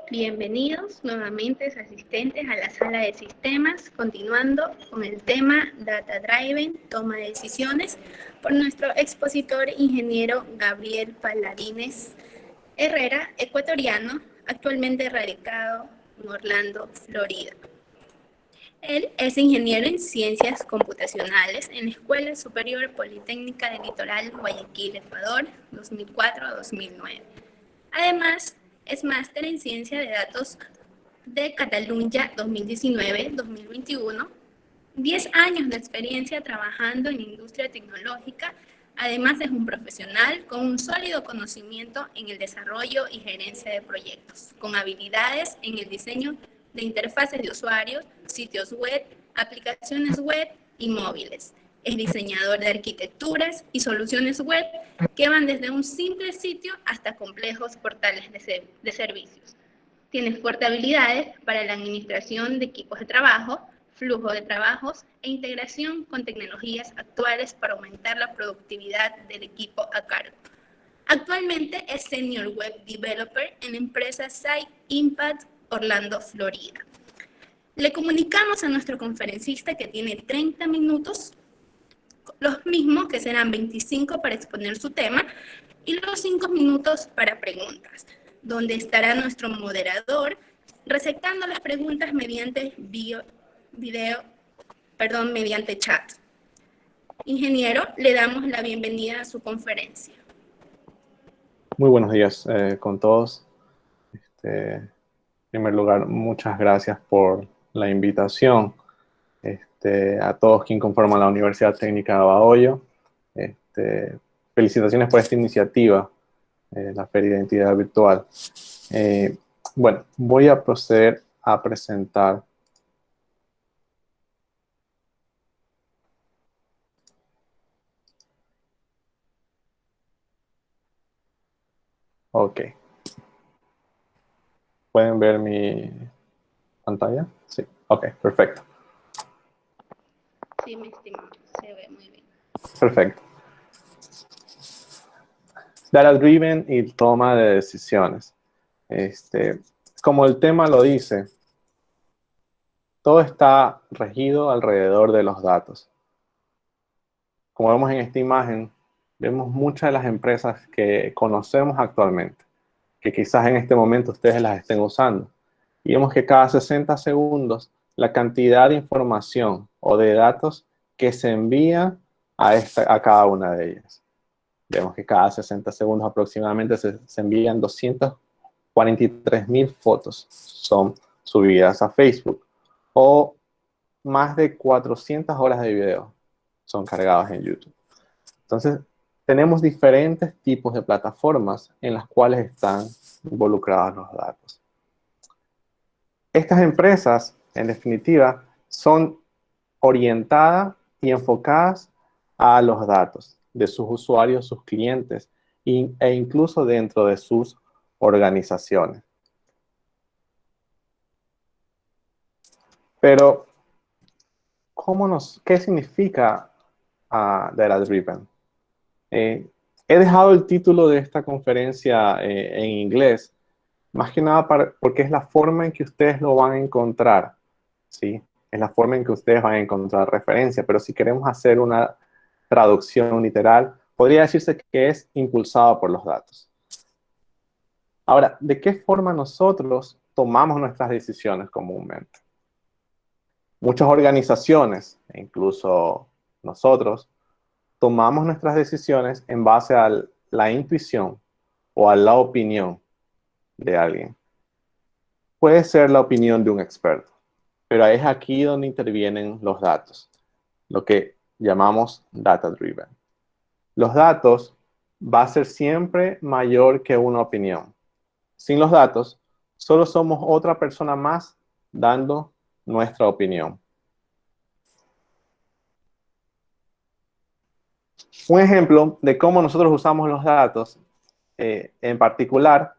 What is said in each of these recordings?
Bienvenidos nuevamente asistentes a la sala de sistemas, continuando con el tema Data Driven, toma de decisiones, por nuestro expositor ingeniero Gabriel Paladines Herrera, ecuatoriano, actualmente radicado en Orlando, Florida. Él es ingeniero en Ciencias Computacionales en la Escuela Superior Politécnica del Litoral, Guayaquil, Ecuador, 2004-2009. Además, es máster en Ciencia de Datos de Cataluña 2019-2021, 10 años de experiencia trabajando en industria tecnológica. Además, es un profesional con un sólido conocimiento en el desarrollo y gerencia de proyectos, con habilidades en el diseño de interfaces de usuarios, sitios web, aplicaciones web y móviles. Es diseñador de arquitecturas y soluciones web que van desde un simple sitio hasta complejos portales de servicios. Tiene fuertes habilidades para la administración de equipos de trabajo, flujo de trabajos e integración con tecnologías actuales para aumentar la productividad del equipo a cargo. Actualmente es Senior Web Developer en la empresa Site Impact Orlando, Florida. Le comunicamos a nuestro conferencista que tiene 30 minutos, los mismos que serán 25 para exponer su tema y los 5 minutos para preguntas, donde estará nuestro moderador receptando las preguntas mediante mediante chat. Ingeniero, le damos la bienvenida a su conferencia. Muy buenos días con todos. En primer lugar, muchas gracias por la invitación. A todos quienes conforman la Universidad Técnica de Bahoyo. Felicitaciones por esta iniciativa, la Feria de Identidad Virtual. Bueno, voy a proceder a presentar Ok. ¿Pueden ver mi pantalla? Sí. Ok, perfecto. Sí, mi estimado, se ve muy bien. Perfecto. Data Driven y toma de decisiones. Como el tema lo dice, todo está regido alrededor de los datos. Como vemos en esta imagen, vemos muchas de las empresas que conocemos actualmente, que quizás en este momento ustedes las estén usando. Y vemos que cada 60 segundos la cantidad de información o de datos que se envía a cada una de ellas. Vemos que cada 60 segundos aproximadamente se envían 243.000 fotos, son subidas a Facebook, o más de 400 horas de video son cargadas en YouTube. Entonces, tenemos diferentes tipos de plataformas en las cuales están involucrados los datos. Estas empresas, en definitiva, son orientadas y enfocadas a los datos de sus usuarios, sus clientes, e incluso dentro de sus organizaciones. Pero, ¿qué significa Data Driven? He dejado el título de esta conferencia en inglés, más que nada porque es la forma en que ustedes lo van a encontrar, ¿sí? Es la forma en que ustedes van a encontrar referencia, pero si queremos hacer una traducción literal, podría decirse que es impulsado por los datos. Ahora, ¿de qué forma nosotros tomamos nuestras decisiones comúnmente? Muchas organizaciones, e incluso nosotros, tomamos nuestras decisiones en base a la intuición o a la opinión de alguien. Puede ser la opinión de un experto, pero es aquí donde intervienen los datos, lo que llamamos data driven. Los datos va a ser siempre mayor que una opinión. Sin los datos, solo somos otra persona más dando nuestra opinión. Un ejemplo de cómo nosotros usamos los datos, en particular,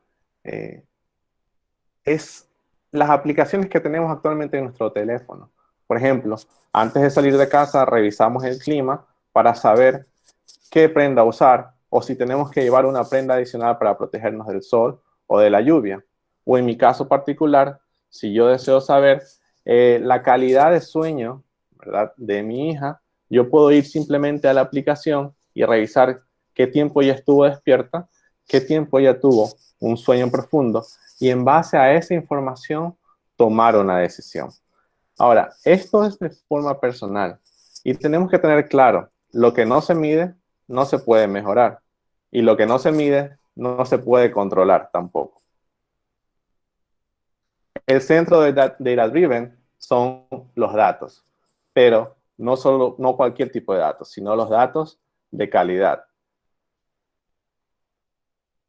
es las aplicaciones que tenemos actualmente en nuestro teléfono. Por ejemplo, antes de salir de casa, revisamos el clima para saber qué prenda usar o si tenemos que llevar una prenda adicional para protegernos del sol o de la lluvia. O en mi caso particular, si yo deseo saber la calidad de sueño, ¿verdad?, de mi hija, yo puedo ir simplemente a la aplicación y revisar qué tiempo ella estuvo despierta, qué tiempo ella tuvo un sueño profundo, y en base a esa información tomar una decisión. Ahora, esto es de forma personal y tenemos que tener claro, lo que no se mide no se puede mejorar y lo que no se mide no se puede controlar tampoco. El centro de Data Driven son los datos, pero no cualquier tipo de datos, sino los datos de calidad.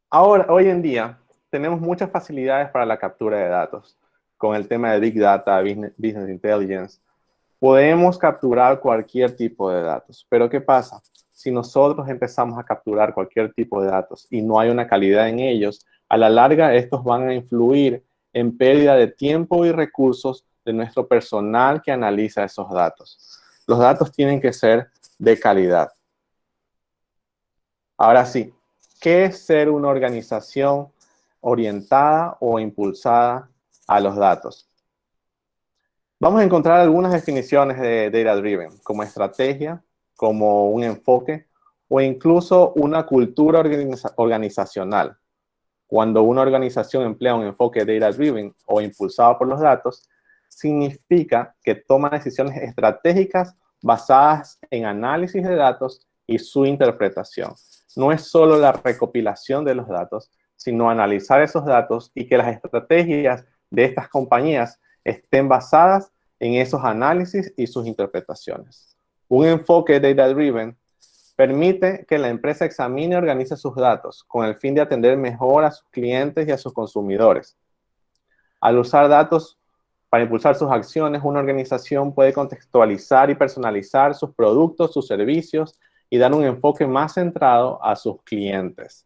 Ahora, hoy en día, tenemos muchas facilidades para la captura de datos. Con el tema de Big Data, Business Intelligence, podemos capturar cualquier tipo de datos. Pero ¿qué pasa? Si nosotros empezamos a capturar cualquier tipo de datos y no hay una calidad en ellos, a la larga estos van a influir en pérdida de tiempo y recursos de nuestro personal que analiza esos datos. Los datos tienen que ser de calidad. Ahora sí, ¿qué es ser una organización orientada o impulsada a los datos? Vamos a encontrar algunas definiciones de Data Driven, como estrategia, como un enfoque o incluso una cultura organizacional. Cuando una organización emplea un enfoque Data Driven o impulsado por los datos, significa que toma decisiones estratégicas basadas en análisis de datos y su interpretación. No es solo la recopilación de los datos, sino analizar esos datos y que las estrategias de estas compañías estén basadas en esos análisis y sus interpretaciones. Un enfoque data-driven permite que la empresa examine y organice sus datos con el fin de atender mejor a sus clientes y a sus consumidores. Al usar datos para impulsar sus acciones, una organización puede contextualizar y personalizar sus productos, sus servicios y dar un enfoque más centrado a sus clientes.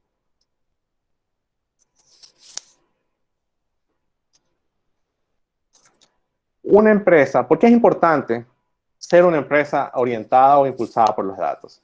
Una empresa, ¿por qué es importante ser una empresa orientada o impulsada por los datos?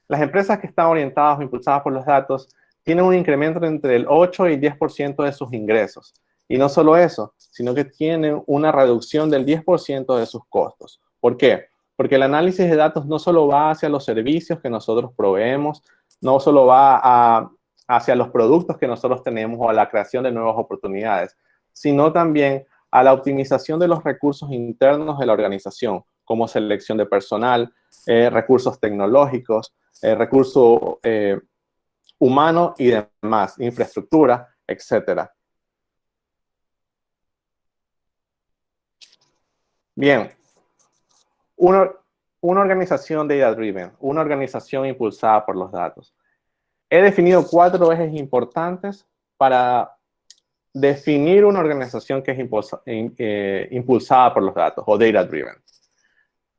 Las empresas que están orientadas o impulsadas por los datos tienen un incremento entre el 8 y el 10% de sus ingresos. Y no solo eso, sino que tienen una reducción del 10% de sus costos. ¿Por qué? Porque el análisis de datos no solo va hacia los servicios que nosotros proveemos, no solo va hacia los productos que nosotros tenemos o a la creación de nuevas oportunidades, sino también a la optimización de los recursos internos de la organización, como selección de personal, recursos tecnológicos, recurso humano y demás, infraestructura, etcétera. Bien, una organización data-driven, una organización impulsada por los datos. He definido 4 ejes importantes para definir una organización que es impulsada por los datos o data-driven.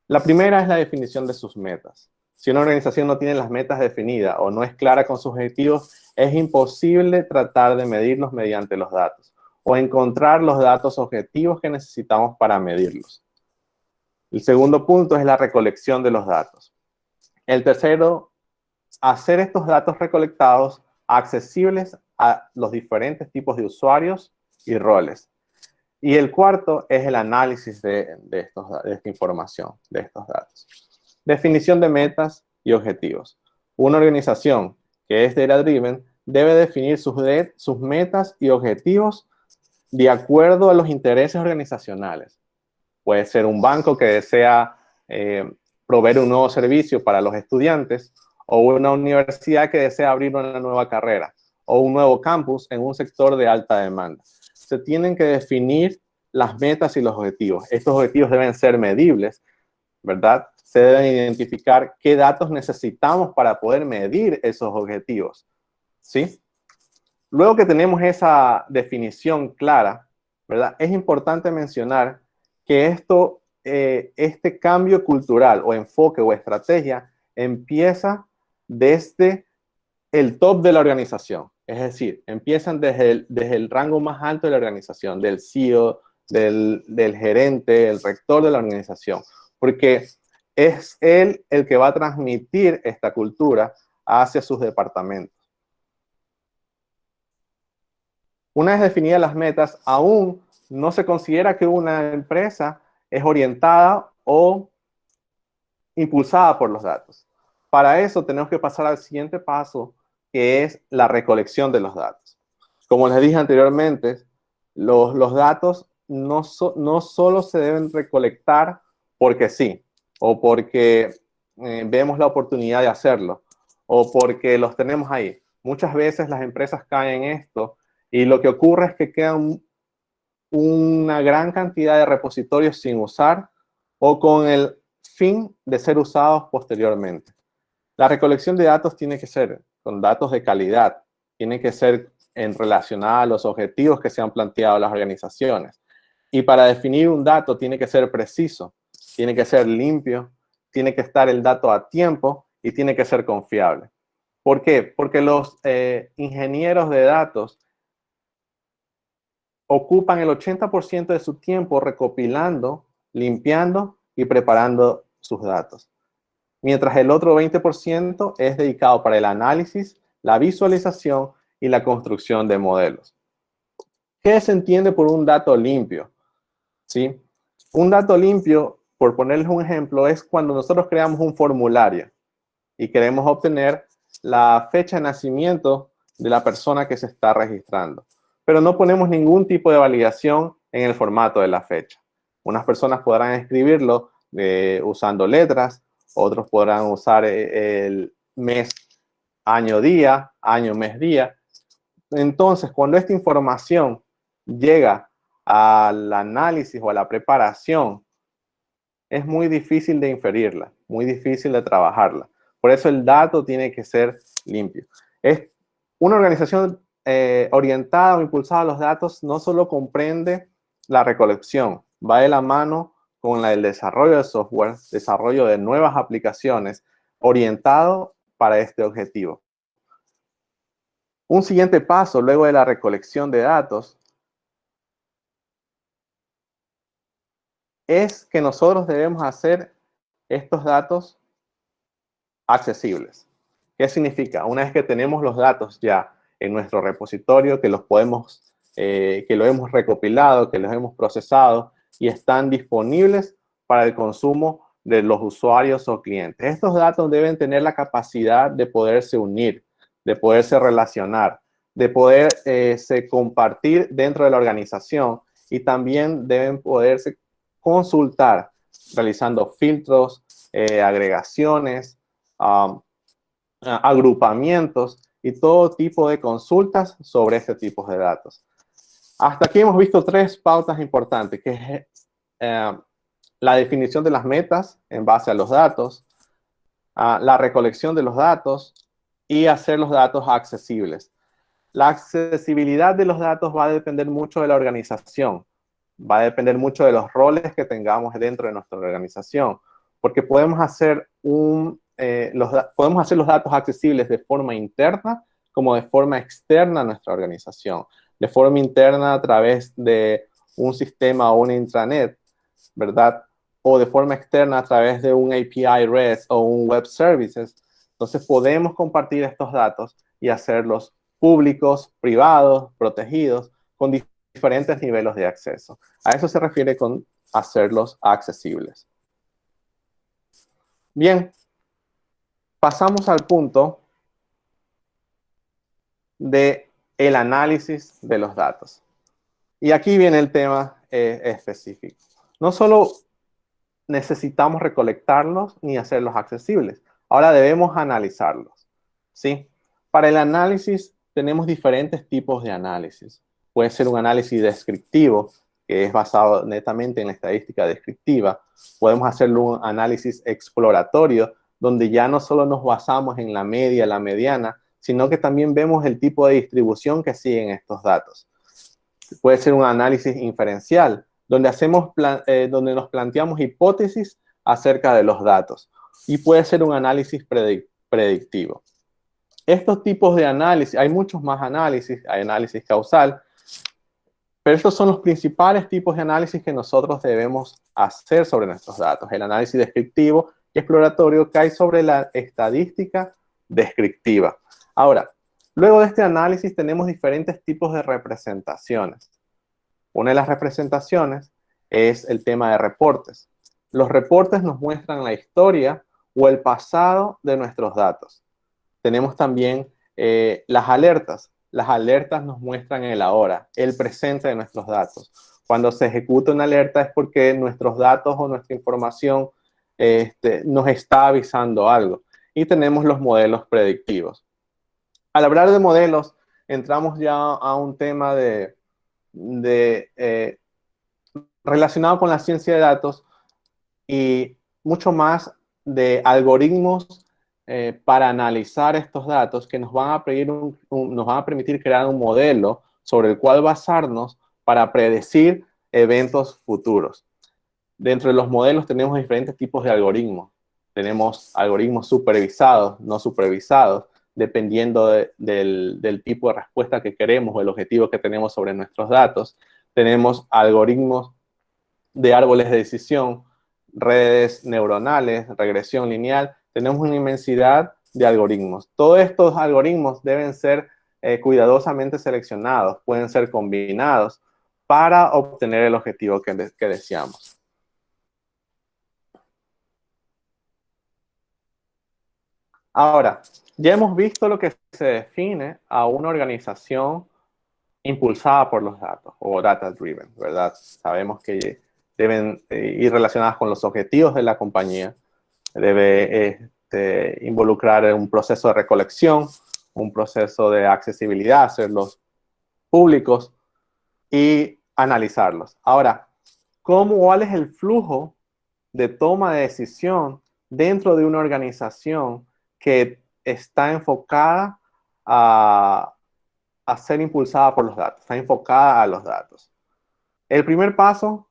La primera es la definición de sus metas. Si una organización no tiene las metas definidas o no es clara con sus objetivos, es imposible tratar de medirlos mediante los datos o encontrar los datos objetivos que necesitamos para medirlos. El segundo punto es la recolección de los datos. El tercero, hacer estos datos recolectados accesibles a los diferentes tipos de usuarios y roles. Y el cuarto es el análisis de esta información, de estos datos. Definición de metas y objetivos. Una organización que es data-driven debe definir sus metas y objetivos de acuerdo a los intereses organizacionales. Puede ser un banco que desea proveer un nuevo servicio para los estudiantes, o una universidad que desea abrir una nueva carrera, o un nuevo campus en un sector de alta demanda. Se tienen que definir las metas y los objetivos. Estos objetivos deben ser medibles, ¿verdad? Se deben identificar qué datos necesitamos para poder medir esos objetivos, ¿sí? Luego que tenemos esa definición clara, ¿verdad? Es importante mencionar que este cambio cultural o enfoque o estrategia empieza desde el top de la organización. Es decir, empiezan desde el rango más alto de la organización, del CEO, del gerente, el rector de la organización, porque es él el que va a transmitir esta cultura hacia sus departamentos. Una vez definidas las metas, aún no se considera que una empresa es orientada o impulsada por los datos. Para eso tenemos que pasar al siguiente paso, que es la recolección de los datos. Como les dije anteriormente, los datos no solo se deben recolectar porque sí, o porque vemos la oportunidad de hacerlo, o porque los tenemos ahí. Muchas veces las empresas caen en esto y lo que ocurre es que quedan una gran cantidad de repositorios sin usar o con el fin de ser usados posteriormente. La recolección de datos tiene que ser con datos de calidad, tiene que ser en relacionada a los objetivos que se han planteado las organizaciones. Y para definir un dato tiene que ser preciso, tiene que ser limpio, tiene que estar el dato a tiempo y tiene que ser confiable. ¿Por qué? Porque los ingenieros de datos ocupan el 80% de su tiempo recopilando, limpiando y preparando sus datos, mientras el otro 20% es dedicado para el análisis, la visualización y la construcción de modelos. ¿Qué se entiende por un dato limpio? ¿Sí? Un dato limpio, por ponerles un ejemplo, es cuando nosotros creamos un formulario y queremos obtener la fecha de nacimiento de la persona que se está registrando, pero no ponemos ningún tipo de validación en el formato de la fecha. Unas personas podrán escribirlo usando letras, otros podrán usar el mes, año, día, año, mes, día. Entonces, cuando esta información llega al análisis o a la preparación, es muy difícil de inferirla, muy difícil de trabajarla. Por eso el dato tiene que ser limpio. Es una organización orientada o impulsada a los datos no solo comprende la recolección, va de la mano con el desarrollo de software, desarrollo de nuevas aplicaciones orientado para este objetivo. Un siguiente paso luego de la recolección de datos es que nosotros debemos hacer estos datos accesibles. ¿Qué significa? Una vez que tenemos los datos ya en nuestro repositorio, que los podemos, que lo hemos recopilado, que los hemos procesado y están disponibles para el consumo de los usuarios o clientes. Estos datos deben tener la capacidad de poderse unir, de poderse relacionar, de poderse compartir dentro de la organización y también deben poderse consultar realizando filtros, agregaciones, agrupamientos y todo tipo de consultas sobre este tipo de datos. Hasta aquí hemos visto tres pautas importantes, que es la definición de las metas en base a los datos, la recolección de los datos y hacer los datos accesibles. La accesibilidad de los datos va a depender mucho de la organización, va a depender mucho de los roles que tengamos dentro de nuestra organización, porque podemos hacer los datos accesibles de forma interna como de forma externa a nuestra organización. De forma interna a través de un sistema o una intranet, ¿verdad? O de forma externa a través de un API REST o un web services. Entonces podemos compartir estos datos y hacerlos públicos, privados, protegidos, con diferentes niveles de acceso. A eso se refiere con hacerlos accesibles. Bien, pasamos al punto de el análisis de los datos. Y aquí viene el tema específico. No solo necesitamos recolectarlos ni hacerlos accesibles, ahora debemos analizarlos, ¿sí? Para el análisis tenemos diferentes tipos de análisis. Puede ser un análisis descriptivo, que es basado netamente en la estadística descriptiva. Podemos hacerlo un análisis exploratorio, donde ya no solo nos basamos en la media, la mediana, sino que también vemos el tipo de distribución que siguen estos datos. Puede ser un análisis inferencial, donde nos planteamos hipótesis acerca de los datos. Y puede ser un análisis predictivo. Estos tipos de análisis, hay muchos más análisis, hay análisis causal, pero estos son los principales tipos de análisis que nosotros debemos hacer sobre nuestros datos. El análisis descriptivo y exploratorio cae sobre la estadística descriptiva. Ahora, Luego de este análisis tenemos diferentes tipos de representaciones. Una de las representaciones es el tema de reportes. Los reportes nos muestran la historia o el pasado de nuestros datos. Tenemos también las alertas. Las alertas nos muestran el ahora, el presente de nuestros datos. Cuando se ejecuta una alerta es porque nuestros datos o nuestra información nos está avisando algo. Y tenemos los modelos predictivos. Al hablar de modelos, entramos ya a un tema relacionado con la ciencia de datos y mucho más de algoritmos para analizar estos datos que nos van a permitir crear un modelo sobre el cual basarnos para predecir eventos futuros. Dentro de los modelos tenemos diferentes tipos de algoritmos. Tenemos algoritmos supervisados, no supervisados, dependiendo del tipo de respuesta que queremos o el objetivo que tenemos sobre nuestros datos. Tenemos algoritmos de árboles de decisión, redes neuronales, regresión lineal. Tenemos una inmensidad de algoritmos. Todos estos algoritmos deben ser cuidadosamente seleccionados, pueden ser combinados para obtener el objetivo que deseamos. Ahora, ya hemos visto lo que se define a una organización impulsada por los datos o data driven, ¿verdad? Sabemos que deben ir relacionadas con los objetivos de la compañía, debe involucrar un proceso de recolección, un proceso de accesibilidad, hacerlos públicos y analizarlos. Ahora, ¿cuál es el flujo de toma de decisión dentro de una organización que está enfocada a ser impulsada por los datos, está enfocada a los datos? El primer paso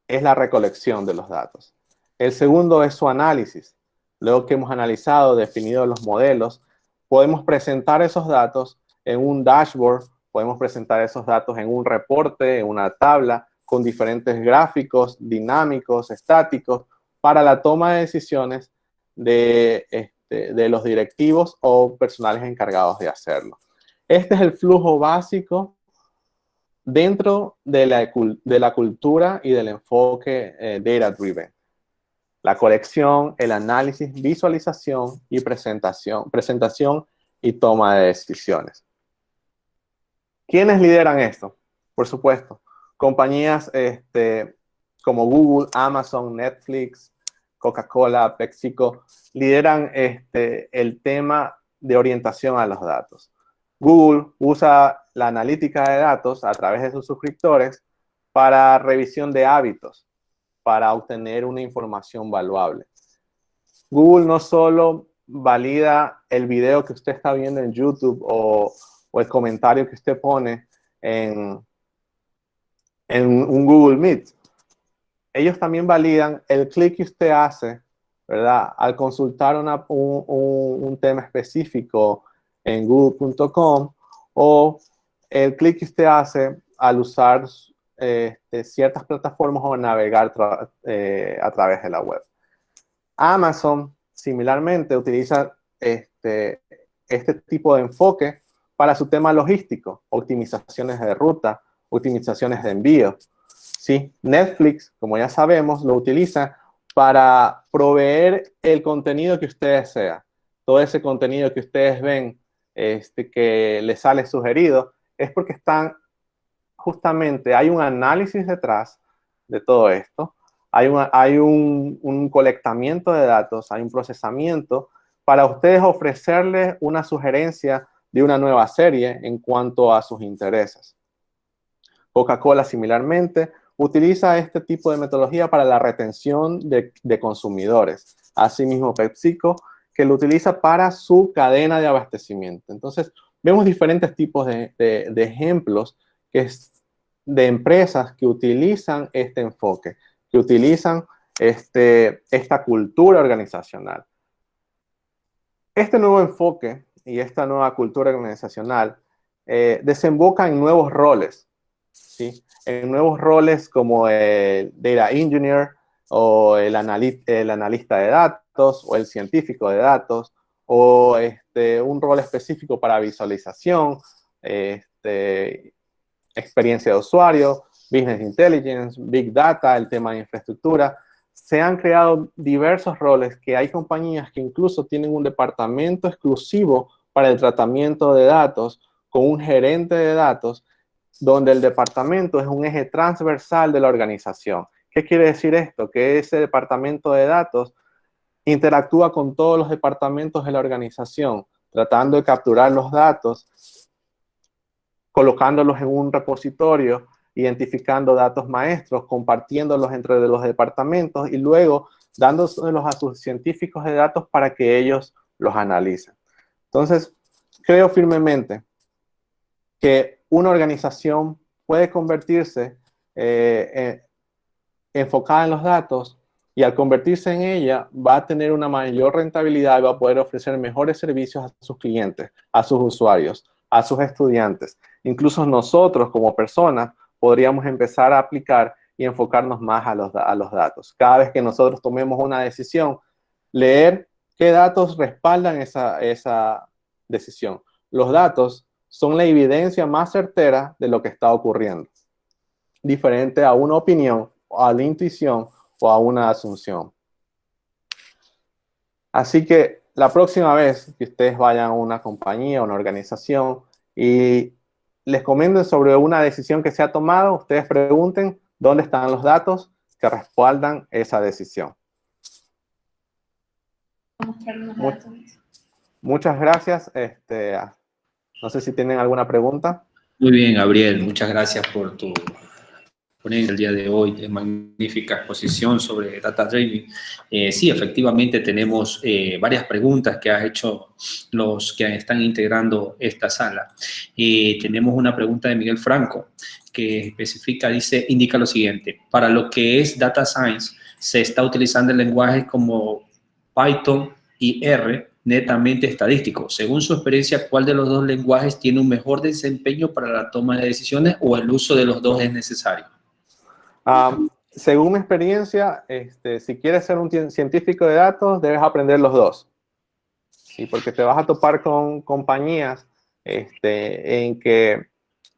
es la recolección de los datos. El segundo es su análisis. Luego que hemos analizado, definido los modelos, podemos presentar esos datos en un dashboard, podemos presentar esos datos en un reporte, en una tabla, con diferentes gráficos dinámicos, estáticos, para la toma de decisiones de los directivos o personales encargados de hacerlo. Este es el flujo básico dentro de la cultura y del enfoque data-driven. La colección, el análisis, visualización y presentación y toma de decisiones. ¿Quiénes lideran esto? Por supuesto, compañías como Google, Amazon, Netflix, Coca-Cola, PepsiCo, lideran el tema de orientación a los datos. Google usa la analítica de datos a través de sus suscriptores para revisión de hábitos, para obtener una información valuable. Google no solo valida el video que usted está viendo en YouTube o el comentario que usted pone en un Google Meet. Ellos también validan el clic que usted hace, ¿verdad? Al consultar un tema específico en google.com o el clic que usted hace al usar ciertas plataformas o navegar a través de la web. Amazon, similarmente, utiliza este tipo de enfoque para su tema logístico, optimizaciones de ruta, optimizaciones de envío. ¿Sí? Netflix, como ya sabemos, lo utiliza para proveer el contenido que usted desea. Todo ese contenido que ustedes ven que les sale sugerido es porque hay un análisis detrás de todo esto. Hay un colectamiento de datos, hay un procesamiento para ustedes ofrecerles una sugerencia de una nueva serie en cuanto a sus intereses. Coca-Cola, similarmente, utiliza este tipo de metodología para la retención de consumidores. Asimismo, PepsiCo, que lo utiliza para su cadena de abastecimiento. Entonces, vemos diferentes tipos de ejemplos de empresas que utilizan este enfoque, que utilizan esta cultura organizacional. Este nuevo enfoque y esta nueva cultura organizacional desemboca en nuevos roles, ¿sí? En nuevos roles como el Data Engineer o el analista de datos o el científico de datos o un rol específico para visualización, experiencia de usuario, business intelligence, big data, el tema de infraestructura. Se han creado diversos roles que hay compañías que incluso tienen un departamento exclusivo para el tratamiento de datos con un gerente de datos, donde el departamento es un eje transversal de la organización. ¿Qué quiere decir esto? Que ese departamento de datos interactúa con todos los departamentos de la organización, tratando de capturar los datos, colocándolos en un repositorio, identificando datos maestros, compartiéndolos entre los departamentos y luego dándoselos a sus científicos de datos para que ellos los analicen. Entonces, creo firmemente que una organización puede convertirse enfocada en los datos, y al convertirse en ella va a tener una mayor rentabilidad y va a poder ofrecer mejores servicios a sus clientes, a sus usuarios, a sus estudiantes. Incluso nosotros como personas podríamos empezar a aplicar y enfocarnos más a los datos. Cada vez que nosotros tomemos una decisión, leer qué datos respaldan esa decisión. Los datos son la evidencia más certera de lo que está ocurriendo, diferente a una opinión, a la intuición o a una asunción. Así que la próxima vez que ustedes vayan a una compañía o una organización y les comenten sobre una decisión que se ha tomado, ustedes pregunten dónde están los datos que respaldan esa decisión. Muchas gracias. No sé si tienen alguna pregunta. Muy bien, Gabriel. Muchas gracias por tu ponencia el día de hoy, de magnífica exposición sobre Data Driving. Sí, efectivamente tenemos varias preguntas que ha hecho los que están integrando esta sala. Tenemos una pregunta de Miguel Franco que especifica, indica lo siguiente: para lo que es Data Science, se está utilizando lenguajes como Python y R, netamente estadístico. Según su experiencia, ¿cuál de los dos lenguajes tiene un mejor desempeño para la toma de decisiones, o el uso de los dos es necesario? Según mi experiencia, si quieres ser un científico de datos, debes aprender los dos. ¿Sí? Porque te vas a topar con compañías en que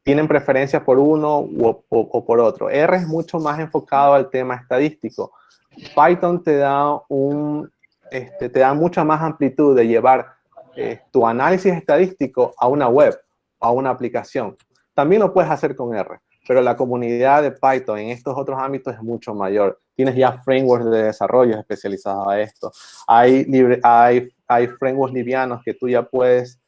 tienen preferencia por uno o por otro. R es mucho más enfocado al tema estadístico. Python te da mucha más amplitud de llevar tu análisis estadístico a una web, a una aplicación. También lo puedes hacer con R, pero la comunidad de Python en estos otros ámbitos es mucho mayor. Tienes ya frameworks de desarrollo especializados a esto. Hay frameworks livianos que tú ya puedes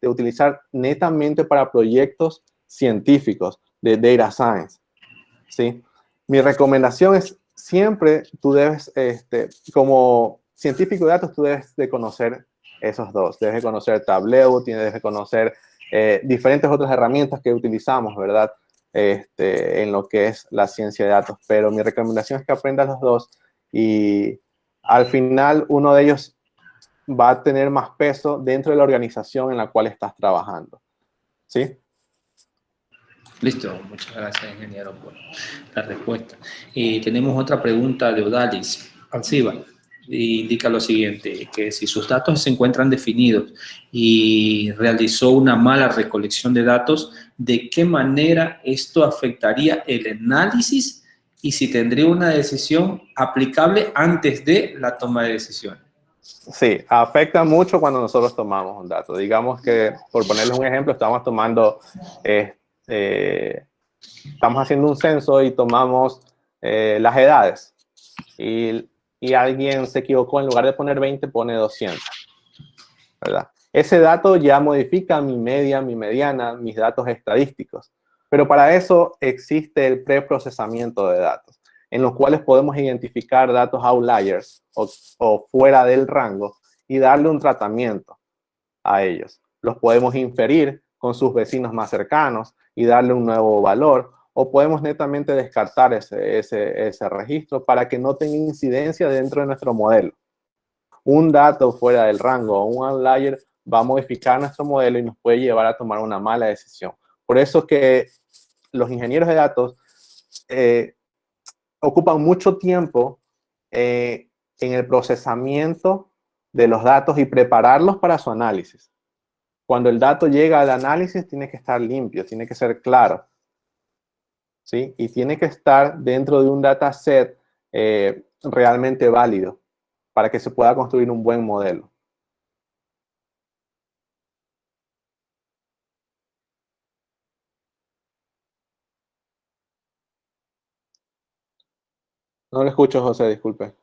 utilizar netamente para proyectos científicos de data science, ¿sí? Mi recomendación es siempre tú debes, como científico de datos, tú debes de conocer esos dos. Debes de conocer Tableau, tienes que conocer diferentes otras herramientas que utilizamos, ¿verdad? En lo que es la ciencia de datos. Pero mi recomendación es que aprendas los dos y al final uno de ellos va a tener más peso dentro de la organización en la cual estás trabajando. ¿Sí? Listo, muchas gracias, ingeniero, por la respuesta. Tenemos otra pregunta de Odalis Alciba. Indica lo siguiente: que si sus datos se encuentran definidos y realizó una mala recolección de datos, ¿de qué manera esto afectaría el análisis y si tendría una decisión aplicable antes de la toma de decisión? Sí, afecta mucho cuando nosotros tomamos un dato. Digamos que, por ponerles un ejemplo, estamos haciendo un censo y tomamos las edades. Y alguien se equivocó, en lugar de poner 20, pone 200. ¿Verdad? Ese dato ya modifica mi media, mi mediana, mis datos estadísticos. Pero para eso existe el preprocesamiento de datos, en los cuales podemos identificar datos outliers o fuera del rango y darle un tratamiento a ellos. Los podemos inferir con sus vecinos más cercanos y darle un nuevo valor, o podemos netamente descartar ese registro para que no tenga incidencia dentro de nuestro modelo. Un dato fuera del rango o un outlier va a modificar nuestro modelo y nos puede llevar a tomar una mala decisión. Por eso que los ingenieros de datos ocupan mucho tiempo en el procesamiento de los datos y prepararlos para su análisis. Cuando el dato llega al análisis, tiene que estar limpio, tiene que ser claro, ¿sí? Y tiene que estar dentro de un dataset realmente válido para que se pueda construir un buen modelo. No lo escucho, José, disculpe.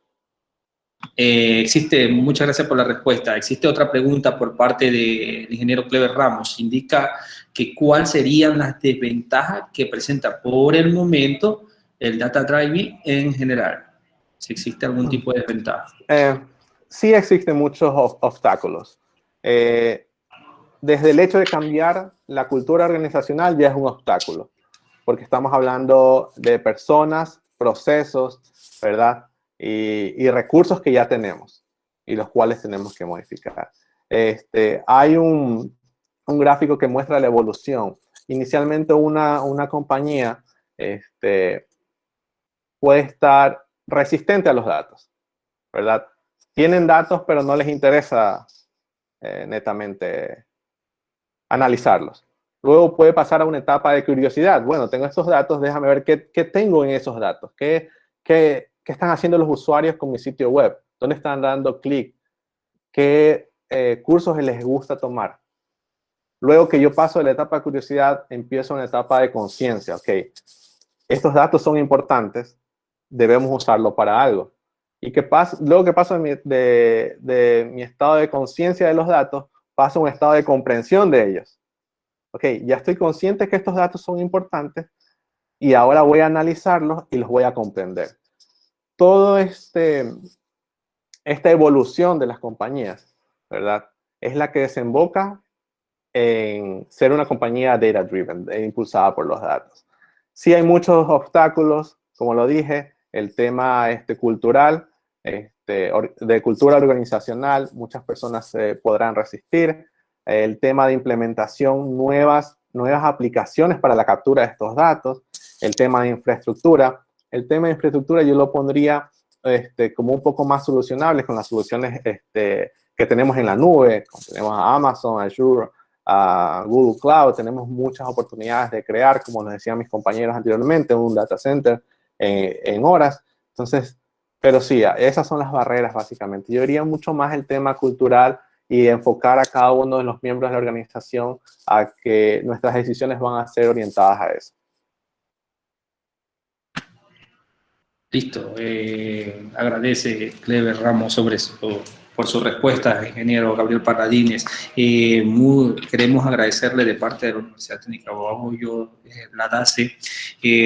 Muchas gracias por la respuesta. Existe otra pregunta por parte del ingeniero Clever Ramos. Indica que cuáles serían las desventajas que presenta por el momento el data driving en general. Si existe algún tipo de desventaja. Sí existen muchos obstáculos. Desde el hecho de cambiar la cultura organizacional ya es un obstáculo, porque estamos hablando de personas, procesos, ¿verdad? Y recursos que ya tenemos y los cuales tenemos que modificar. Hay un gráfico que muestra la evolución. Inicialmente una compañía puede estar resistente a los datos, ¿verdad? Tienen datos, pero no les interesa netamente analizarlos. Luego puede pasar a una etapa de curiosidad. Bueno, tengo estos datos, déjame ver qué tengo en esos datos. ¿Qué están haciendo los usuarios con mi sitio web? ¿Dónde están dando clic? ¿Qué cursos les gusta tomar? Luego que yo paso de la etapa de curiosidad, empiezo una etapa de conciencia. Ok, estos datos son importantes, debemos usarlo para algo. ¿Y qué pasa? Luego que paso de mi estado de conciencia de los datos, paso a un estado de comprensión de ellos. Ok, ya estoy consciente que estos datos son importantes y ahora voy a analizarlos y los voy a comprender. Todo esta evolución de las compañías, ¿verdad? Es la que desemboca en ser una compañía data-driven, impulsada por los datos. Sí hay muchos obstáculos, como lo dije, el tema cultural, de cultura organizacional, muchas personas podrán resistir. El tema de implementación, nuevas aplicaciones para la captura de estos datos. El tema de infraestructura. El tema de infraestructura yo lo pondría como un poco más solucionable con las soluciones que tenemos en la nube. Tenemos a Amazon, Azure, a Google Cloud. Tenemos muchas oportunidades de crear, como nos decían mis compañeros anteriormente, un data center en horas. Entonces, pero sí, esas son las barreras básicamente. Yo diría mucho más el tema cultural y enfocar a cada uno de los miembros de la organización a que nuestras decisiones van a ser orientadas a eso. Listo. Agradece Clever Ramos por su respuesta, ingeniero Gabriel Paladines. Queremos agradecerle de parte de la Universidad Técnica Bahoyo, la DACE,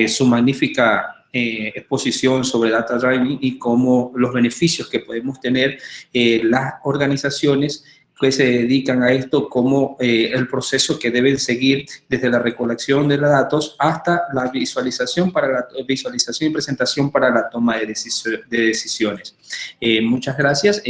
su magnífica exposición sobre data driving y cómo los beneficios que podemos tener las organizaciones que se dedican a esto, como el proceso que deben seguir desde la recolección de los datos hasta la visualización y presentación para la toma de decisiones. Muchas gracias.